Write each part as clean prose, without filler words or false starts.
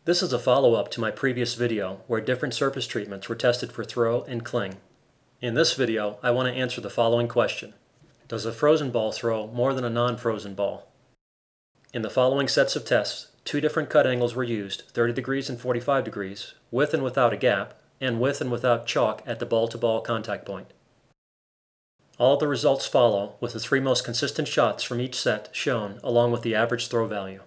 This is a follow-up to my previous video where different surface treatments were tested for throw and cling. In this video, I want to answer the following question. Does a frozen ball throw more than a non-frozen ball? In the following sets of tests, two different cut angles were used, 30 degrees and 45 degrees, with and without a gap, and with and without chalk at the ball-to-ball contact point. All of the results follow with the three most consistent shots from each set shown along with the average throw value.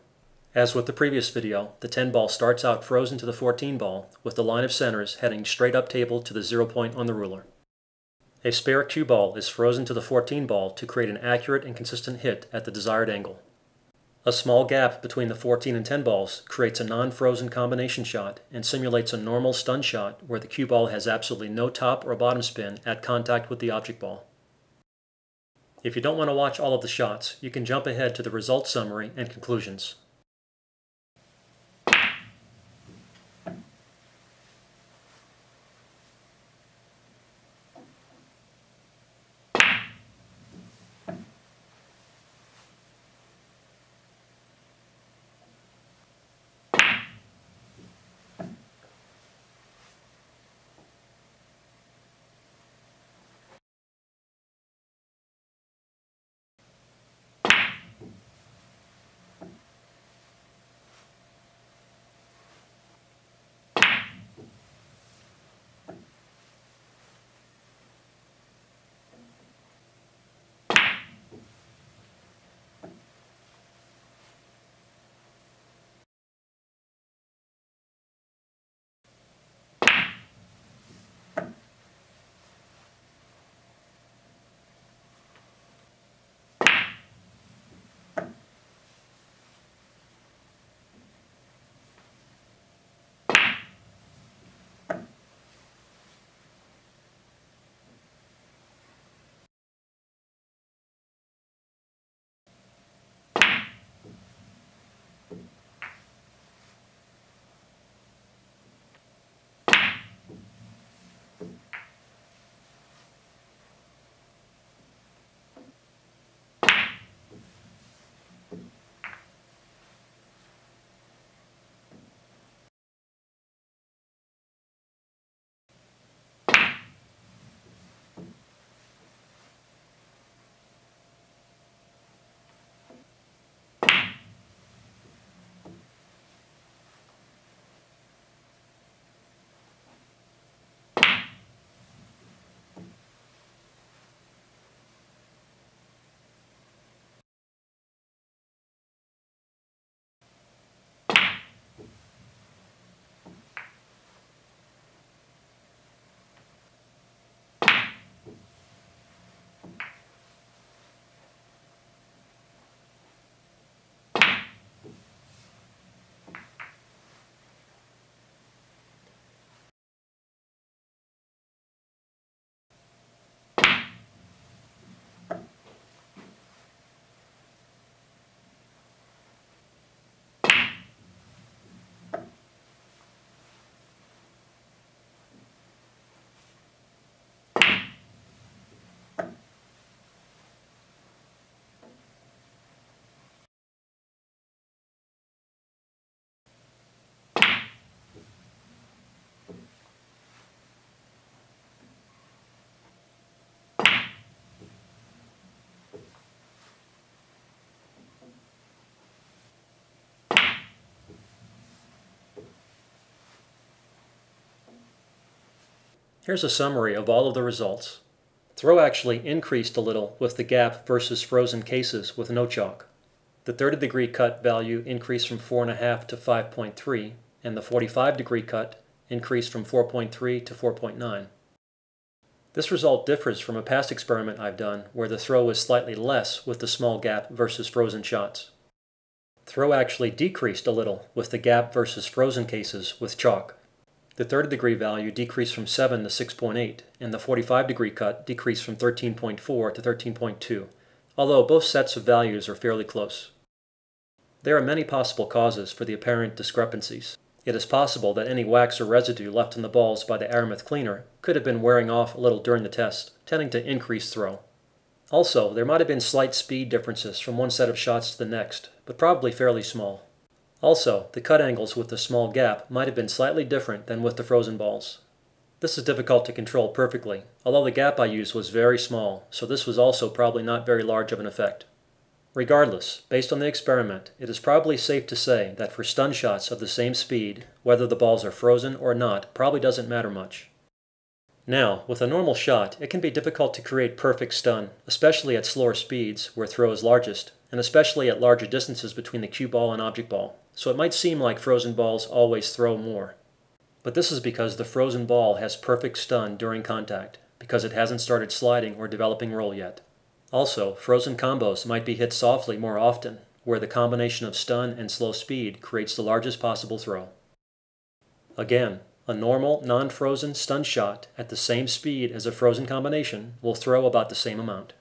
As with the previous video, the 10 ball starts out frozen to the 14 ball with the line of centers heading straight up table to the 0 point on the ruler. A spare cue ball is frozen to the 14 ball to create an accurate and consistent hit at the desired angle. A small gap between the 14 and 10 balls creates a non-frozen combination shot and simulates a normal stun shot where the cue ball has absolutely no top or bottom spin at contact with the object ball. If you don't want to watch all of the shots, you can jump ahead to the results summary and conclusions. Here's a summary of all of the results. Throw actually increased a little with the gap versus frozen cases with no chalk. The 30-degree cut value increased from 4.5 to 5.3, and the 45-degree cut increased from 4.3 to 4.9. This result differs from a past experiment I've done where the throw was slightly less with the small gap versus frozen shots. Throw actually decreased a little with the gap versus frozen cases with chalk. The 30-degree value decreased from 7 to 6.8, and the 45-degree cut decreased from 13.4 to 13.2, although both sets of values are fairly close. There are many possible causes for the apparent discrepancies. It is possible that any wax or residue left on the balls by the aramith cleaner could have been wearing off a little during the test, tending to increase throw. Also, there might have been slight speed differences from one set of shots to the next, but probably fairly small. Also, the cut angles with the small gap might have been slightly different than with the frozen balls. This is difficult to control perfectly, although the gap I used was very small, so this was also probably not very large of an effect. Regardless, based on the experiment, it is probably safe to say that for stun shots of the same speed, whether the balls are frozen or not probably doesn't matter much. Now, with a normal shot, it can be difficult to create perfect stun, especially at slower speeds, where throw is largest, and especially at larger distances between the cue ball and object ball, so it might seem like frozen balls always throw more. But this is because the frozen ball has perfect stun during contact, because it hasn't started sliding or developing roll yet. Also, frozen combos might be hit softly more often, where the combination of stun and slow speed creates the largest possible throw. Again, a normal, non-frozen stun shot at the same speed as a frozen combination will throw about the same amount.